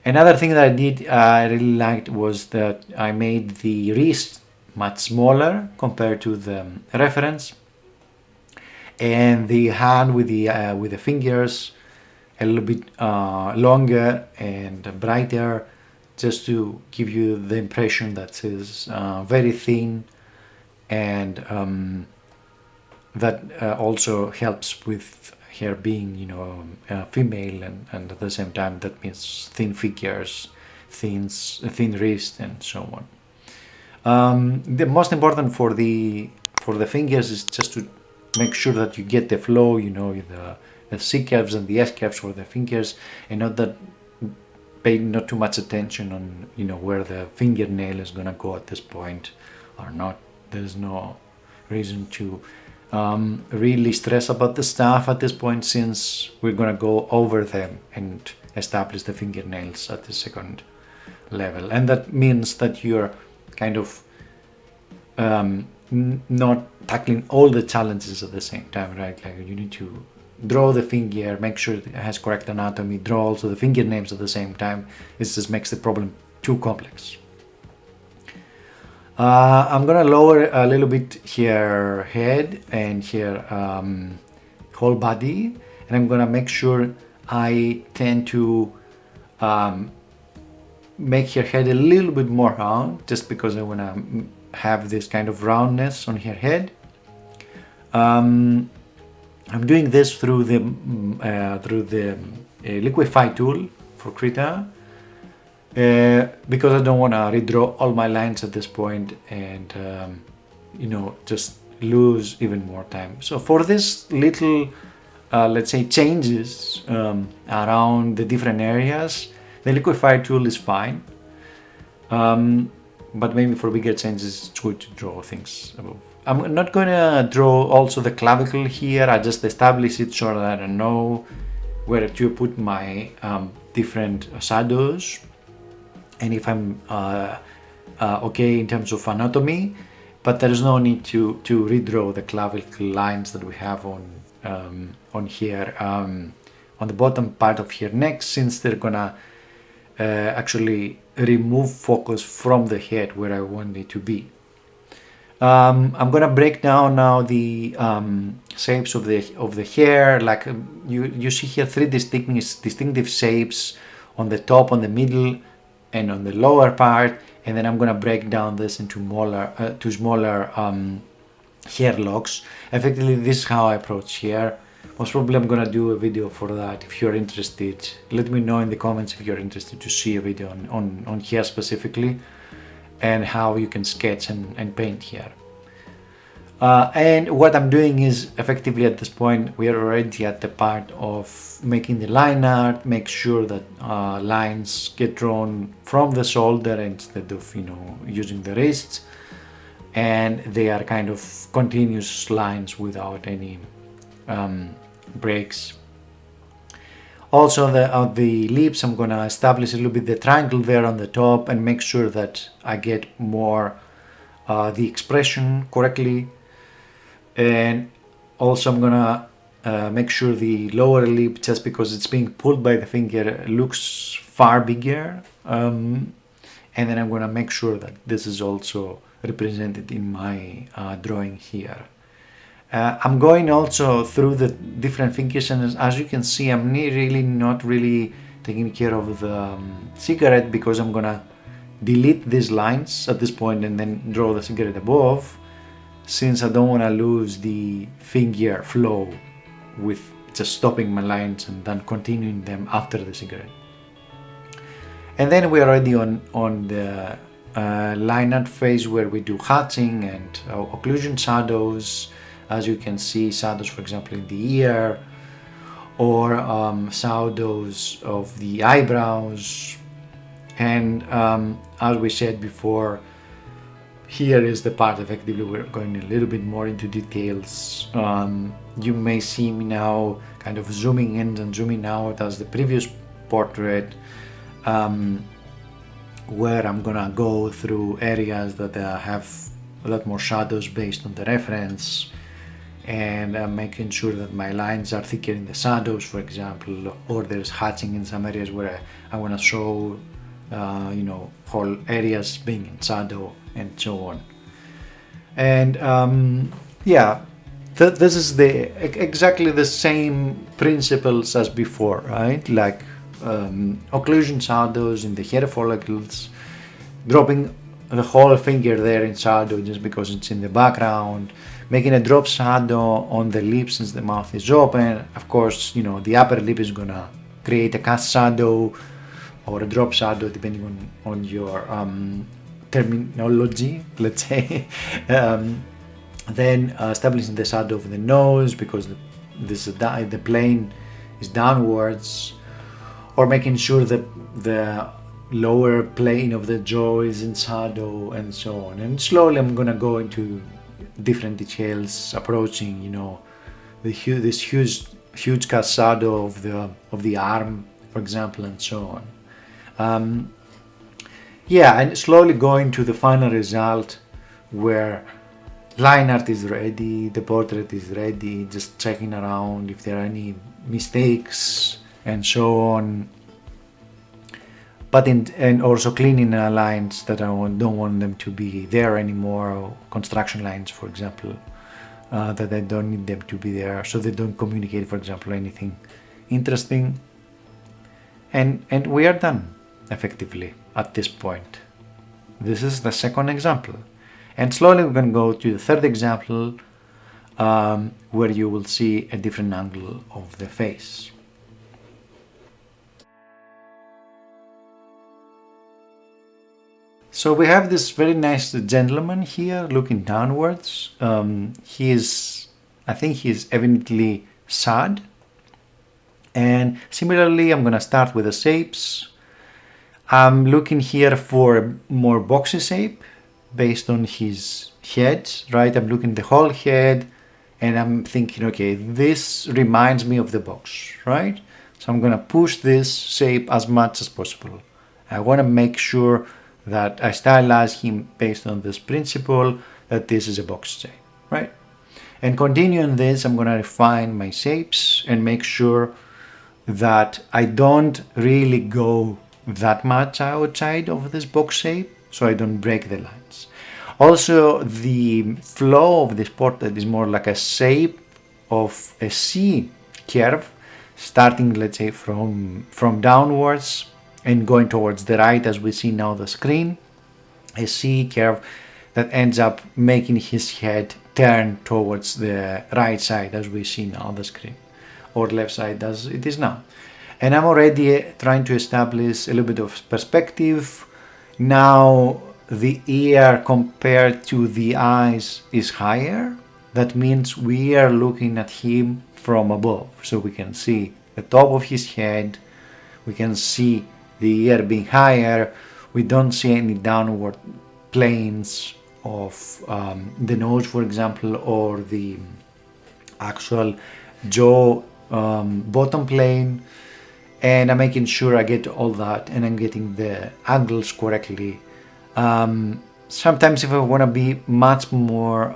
Another thing that I did, I really liked, was that I made the wrist much smaller compared to the reference, and the hand with the fingers a little bit longer and brighter, just to give you the impression that it's very thin, and that also helps with her being, female, and at the same time that means thin figures, thin wrist, and so on. The most important for the fingers is just to make sure that you get the flow, the C curves and the S curves for the fingers, and pay not too much attention on where the fingernail is gonna go at this point or not. There's no reason to really stress about the stuff at this point, since we're gonna go over them and establish the fingernails at the second level, and that means that you're kind of not tackling all the challenges at the same time, right? Like, you need to draw the finger, make sure it has correct anatomy, draw also the fingernails at the same time. It just makes the problem too complex. I'm gonna lower a little bit her head and her whole body, and I'm gonna make sure I tend to make her head a little bit more round, just because I wanna have this kind of roundness on her head. I'm doing this through the liquify tool for Krita, because I don't want to redraw all my lines at this point and just lose even more time. So for this little let's say changes around the different areas, the liquify tool is fine, but maybe for bigger changes it's good to draw things above. I'm not going to draw also the clavicle here. I just establish it so that I know where to put my different shadows, and if I'm okay in terms of anatomy, but there is no need to redraw the clavicle lines that we have on here, on the bottom part of her neck, since they're gonna actually remove focus from the head where I want it to be. I'm gonna break down now the shapes of the hair. Like you see here, three distinctive shapes on the top, on the middle, and on the lower part, and then I'm gonna break down this into smaller hair locks. Effectively, this is how I approach hair. Most probably I'm gonna do a video for that. If you're interested, let me know in the comments if you're interested to see a video on hair specifically, and how you can sketch and paint here. And what I'm doing is, effectively at this point, we are already at the part of making the line art. Make sure that lines get drawn from the shoulder instead of using the wrists, and they are kind of continuous lines without any breaks. Also, the lips, I'm gonna establish a little bit the triangle there on the top and make sure that I get more the expression correctly. And also I'm gonna make sure the lower lip, just because it's being pulled by the finger, looks far bigger. And then I'm gonna make sure that this is also represented in my drawing here. I'm going also through the different fingers, and as you can see, I'm not really taking care of the cigarette, because I'm gonna delete these lines at this point and then draw the cigarette above, since I don't want to lose the finger flow with just stopping my lines and then continuing them after the cigarette. And then we're already on the line art phase, where we do hatching and occlusion shadows. As you can see, shadows, for example, in the ear, or shadows of the eyebrows. And as we said before, here is the part effectively we're going a little bit more into details. You may see me now kind of zooming in and zooming out as the previous portrait, where I'm gonna go through areas that have a lot more shadows based on the reference, and I'm making sure that my lines are thicker in the shadows, for example, or there's hatching in some areas where I want to show whole areas being in shadow and so on. And this is exactly the same principles as before, right? Like occlusion shadows in the hair follicles, dropping the whole finger there in shadow just because it's in the background, making a drop shadow on the lip since the mouth is open. Of course, the upper lip is gonna create a cast shadow or a drop shadow depending on your terminology, let's say. Then establishing the shadow of the nose because the plane is downwards, or making sure that the lower plane of the jaw is in shadow, and so on. And slowly I'm gonna go into different details, approaching this huge cast shadow of the arm, for example, and so on. And slowly going to the final result where line art is ready, the portrait is ready, just checking around if there are any mistakes and so on. But and also cleaning lines that I don't want them to be there anymore, or construction lines, for example, that I don't need them to be there, so they don't communicate, for example, anything interesting. And we are done effectively at this point. This is the second example. And slowly we're going to go to the third example, where you will see a different angle of the face. So we have this very nice gentleman here looking downwards. I think he is evidently sad. And similarly, I'm going to start with the shapes. I'm looking here for a more boxy shape based on his head, right? I'm looking at the whole head and I'm thinking, okay, this reminds me of the box, right? So I'm going to push this shape as much as possible. I want to make sure that I stylize him based on this principle that this is a box shape, right? And continuing this, I'm going to refine my shapes and make sure that I don't really go that much outside of this box shape, so I don't break the lines. Also, the flow of this portrait is more like a shape of a C curve, starting, let's say, from downwards and going towards the right, as we see now on the screen, a C curve that ends up making his head turn towards the right side, as we see now on the screen, or left side as it is now. And I'm already trying to establish a little bit of perspective. Now the ear compared to the eyes is higher. That means we are looking at him from above, so we can see the top of his head, we can see the ear being higher, we don't see any downward planes of the nose, for example, or the actual jaw bottom plane. And I'm making sure I get all that and I'm getting the angles correctly. Sometimes if I want to be much more,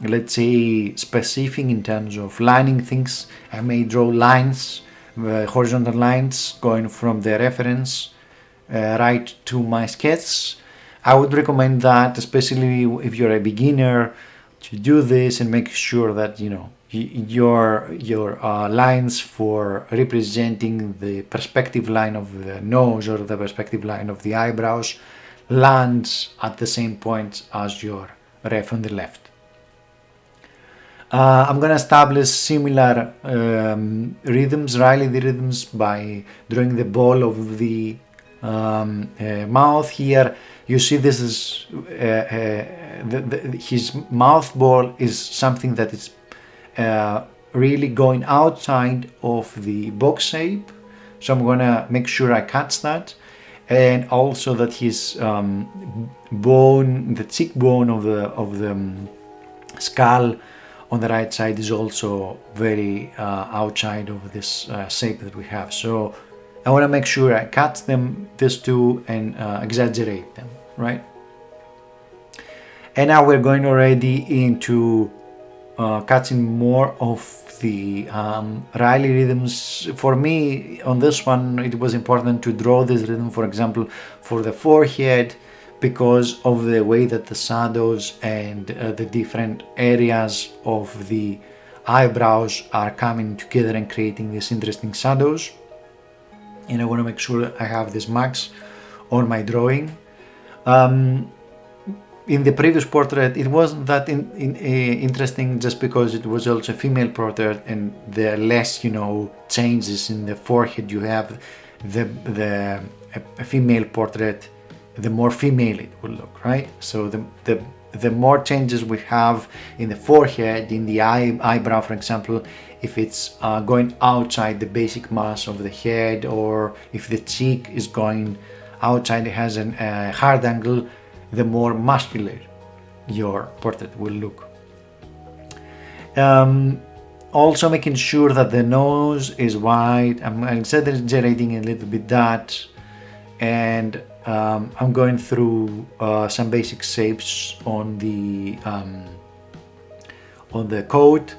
let's say, specific in terms of lining things, I may draw lines, horizontal lines going from the reference right to my sketch. I would recommend that, especially if you're a beginner, to do this and make sure that your lines for representing the perspective line of the nose or the perspective line of the eyebrows lands at the same point as your ref on the left. I'm going to establish similar rhythms, Riley rhythms, by drawing the ball of the mouth here. You see this is his mouth ball is something that is really going outside of the box shape. So I'm gonna make sure I catch that, and also that his bone, the cheekbone of the skull on the right side is also very outside of this shape that we have. So I want to make sure I cut them, these two, and exaggerate them, right? And now we're going already into cutting more of the Riley rhythms. For me, on this one, it was important to draw this rhythm, for example, for the forehead, because of the way that the shadows and the different areas of the eyebrows are coming together and creating these interesting shadows. And I want to make sure I have this max on my drawing. In the previous portrait, it wasn't that interesting, just because it was also a female portrait, and there are less, changes in the forehead. You have a female portrait, the more female it will look, right? So the more changes we have in the forehead, in the eyebrow, for example, if it's going outside the basic mass of the head, or if the cheek is going outside, it has a hard angle, the more muscular your portrait will look. Also making sure that the nose is wide. I'm exaggerating a little bit that, and I'm going through some basic shapes on the coat.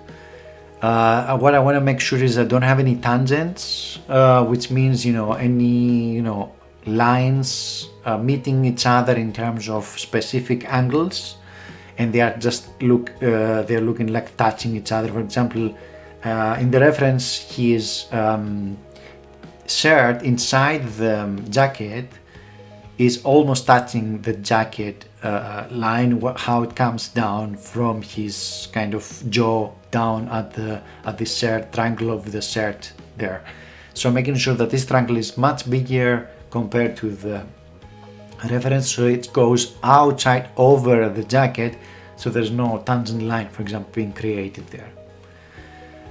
What I want to make sure is I don't have any tangents, which means any lines meeting each other in terms of specific angles, and they are just they're looking like touching each other. For example, in the reference, his shirt inside the jacket is almost touching the jacket line, how it comes down from his kind of jaw down at the shirt triangle of the shirt there. So making sure that this triangle is much bigger compared to the reference, so it goes outside over the jacket, so there's no tangent line, for example, being created there.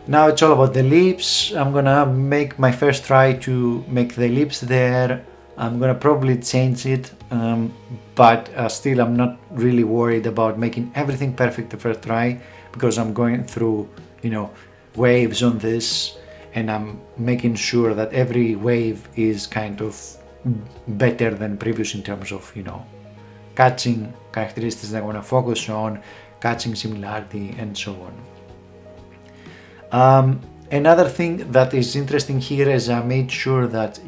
Now it's all about the lips. I'm gonna make my first try to make the lips there. I'm gonna probably change it, but still I'm not really worried about making everything perfect the first try, because I'm going through waves on this, and I'm making sure that every wave is kind of better than previous in terms of catching characteristics that I want to focus on, catching similarity, and so on. Another thing that is interesting here is I made sure that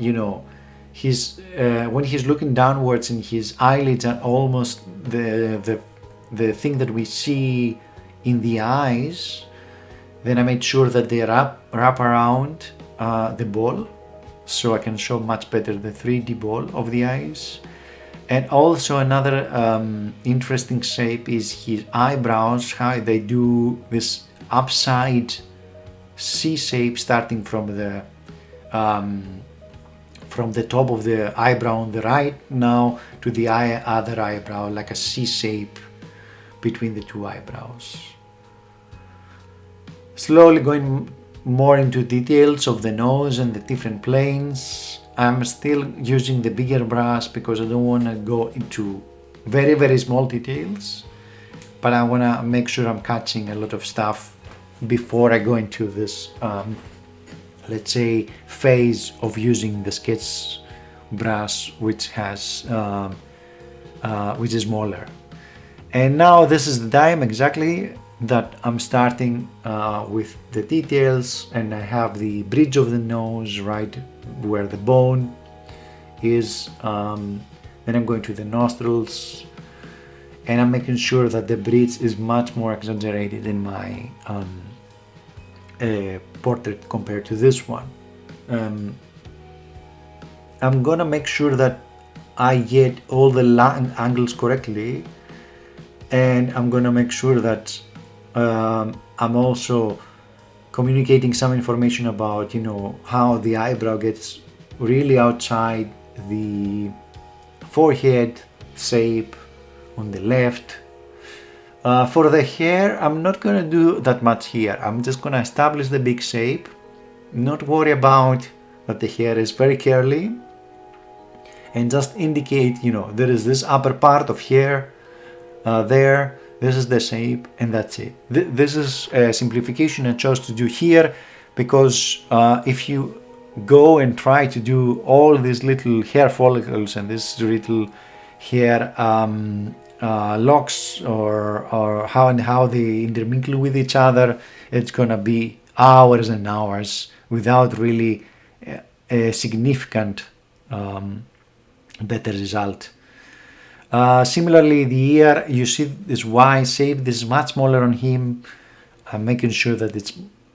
his when he's looking downwards, and his eyelids are almost the thing that we see in the eyes. Then I made sure that they wrap around the ball, so I can show much better the 3D ball of the eyes. And also another interesting shape is his eyebrows, how they do this upside C shape, starting from the top of the eyebrow on the right now to the other eyebrow, like a C shape between the two eyebrows. Slowly going more into details of the nose and the different planes. I'm still using the bigger brush because I don't want to go into very, very small details, but I want to make sure I'm catching a lot of stuff before I go into this, let's say, phase of using the sketch brush, which is smaller. And now this is the time exactly that I'm starting with the details, and I have the bridge of the nose right where the bone is. Then I'm going to the nostrils, and I'm making sure that the bridge is much more exaggerated in my portrait compared to this one. I'm gonna make sure that I get all the angles correctly, and I'm gonna make sure that I'm also communicating some information about how the eyebrow gets really outside the forehead shape on the left, For the hair, I'm not gonna do that much here. I'm just gonna establish the big shape, not worry about that the hair is very curly, and just indicate, there is this upper part of hair there, this is the shape, and that's it. This is a simplification I chose to do here, because if you go and try to do all these little hair follicles and these little hair locks, or how they intermingle with each other, it's gonna be hours and hours without really a significant better result. Similarly, the ear, you see this Y shape, this is much smaller on him. I'm making sure that it's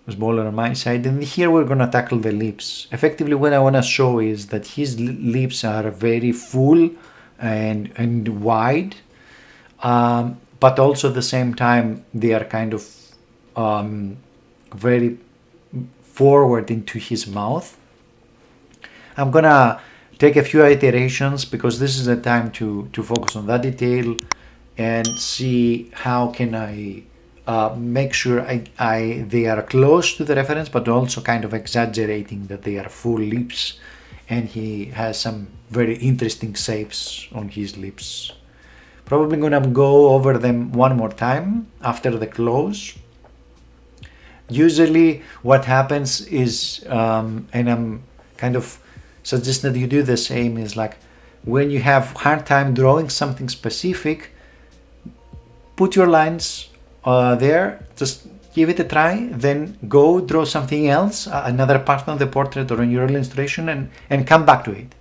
smaller on my side. And here we're going to tackle the lips. Effectively, what I want to show is that his lips are very full and wide, but also at the same time they are kind of very forward into his mouth. I'm gonna take a few iterations, because this is the time to focus on that detail and see how can I make sure they are close to the reference, but also kind of exaggerating that they are full lips, and he has some very interesting shapes on his lips. Probably gonna go over them one more time after the close. Usually what happens is, and I'm kind of suggest that you do the same, is like when you have hard time drawing something specific, put your lines there, just give it a try, then go draw something else, another part of the portrait or in your illustration, and come back to it.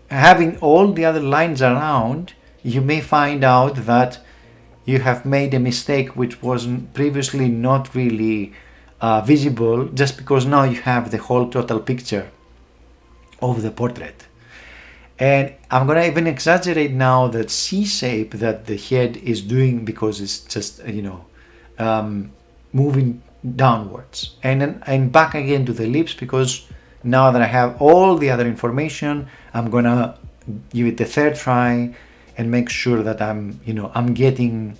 Having all the other lines around, you may find out that you have made a mistake which wasn't previously not really visible, just because now you have the whole total picture of the portrait. And I'm gonna even exaggerate now that C shape that the head is doing, because it's just moving downwards, and back again to the lips, because now that I have all the other information, I'm gonna give it a third try and make sure that I'm getting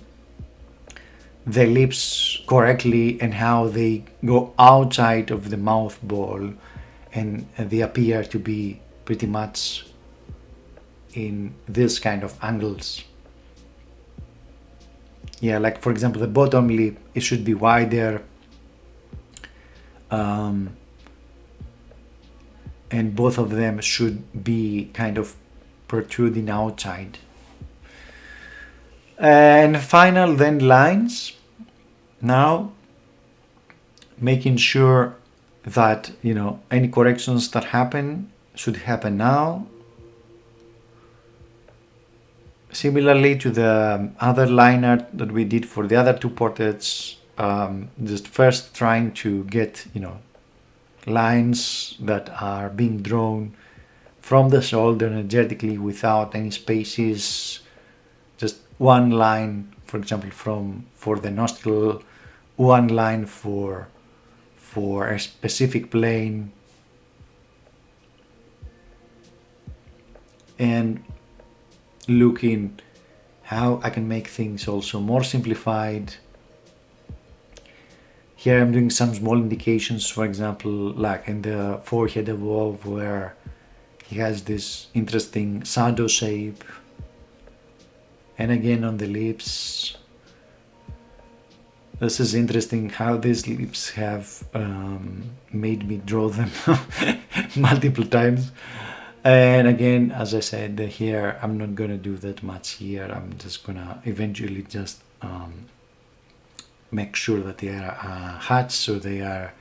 the lips correctly and how they go outside of the mouth ball, and they appear to be pretty much in this kind of angles. Yeah, like for example, the bottom lip, it should be wider, and both of them should be kind of protruding outside. And final then lines. Now making sure that any corrections that happen should happen now. Similarly to the other line art that we did for the other two portraits, just first trying to get lines that are being drawn from the shoulder energetically without any spaces, just one line, for example, for the nostril, one line for a specific plane, and looking how I can make things also more simplified. Here I'm doing some small indications, for example, like in the forehead above, where he has this interesting shadow shape, and again on the lips. This is interesting how these lips have made me draw them multiple times. And again, as I said, the hair, I'm not gonna do that much here. I'm just gonna eventually just make sure that they are hatched, so they are,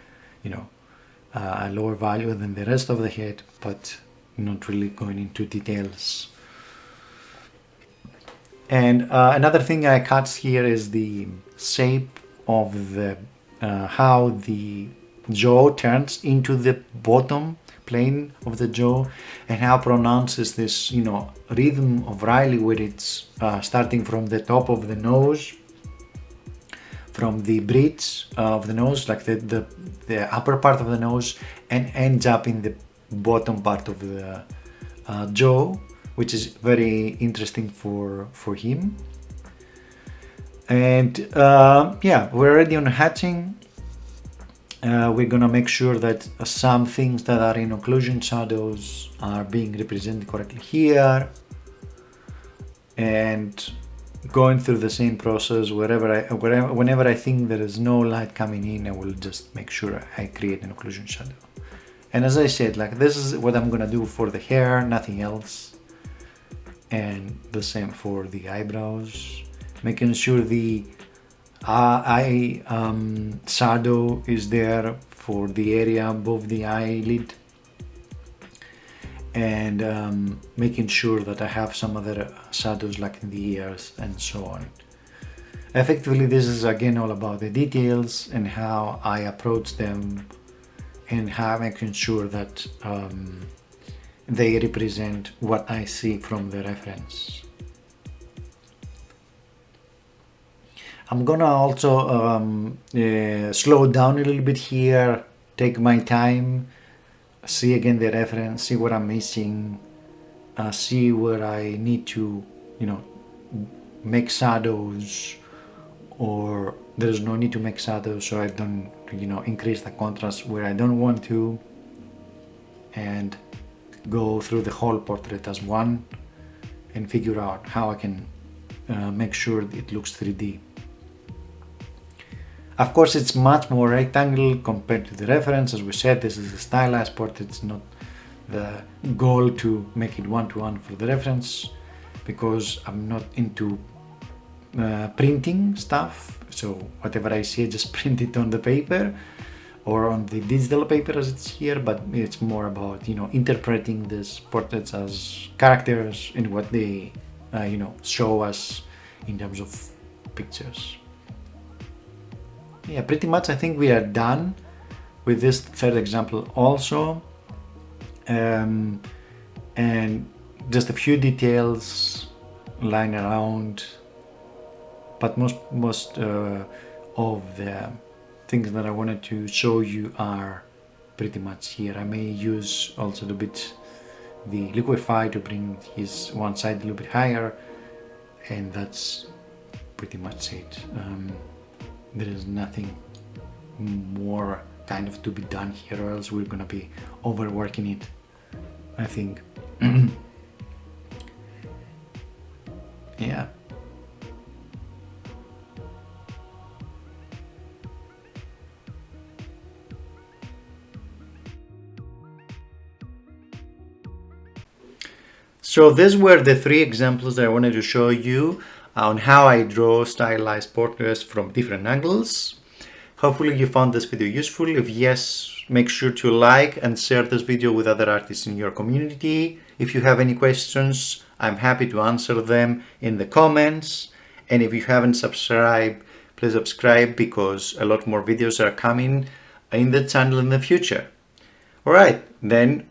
a lower value than the rest of the head, but not really going into details. And another thing I cut here is the shape of the how the jaw turns into the bottom plane of the jaw, and how pronounces this rhythm of Riley, where it's starting from the top of the nose, from the bridge of the nose, like the upper part of the nose, and ends up in the bottom part of the jaw, which is very interesting for him. And yeah, we're already on hatching. We're gonna make sure that some things that are in occlusion shadows are being represented correctly here, and going through the same process whenever I think there is no light coming in, I will just make sure I create an occlusion shadow. And as I said, like, this is what I'm gonna do for the hair, nothing else. And the same for the eyebrows, making sure the eye shadow is there for the area above the eyelid, and making sure that I have some other shadows like in the ears and so on. Effectively, this is again all about the details and how I approach them, and how making sure that they represent what I see from the reference. I'm gonna also slow down a little bit here, take my time, see again the reference, see what I'm missing, see where I need to, make shadows, or there's no need to make shadows, so I don't, increase the contrast where I don't want to, and go through the whole portrait as one and figure out how I can make sure it looks 3D. Of course, it's much more rectangle compared to the reference. As we said, this is a stylized portrait. It's not the goal to make it one-to-one for the reference, because I'm not into printing stuff. So whatever I see, I just print it on the paper or on the digital paper as it's here, but it's more about, interpreting these portraits as characters and what they, show us in terms of pictures. Yeah, pretty much I think we are done with this third example also. And just a few details lying around, but most of the things that I wanted to show you are pretty much here. I may use also a bit the liquify to bring his one side a little bit higher, and that's pretty much it. There is nothing more kind of to be done here, or else we're gonna be overworking it, I think. Yeah. So these were the three examples that I wanted to show you on how I draw stylized portraits from different angles. Hopefully you found this video useful. If yes, make sure to like and share this video with other artists in your community. If you have any questions, I'm happy to answer them in the comments. And if you haven't subscribed, please subscribe, because a lot more videos are coming in the channel in the future. Alright, then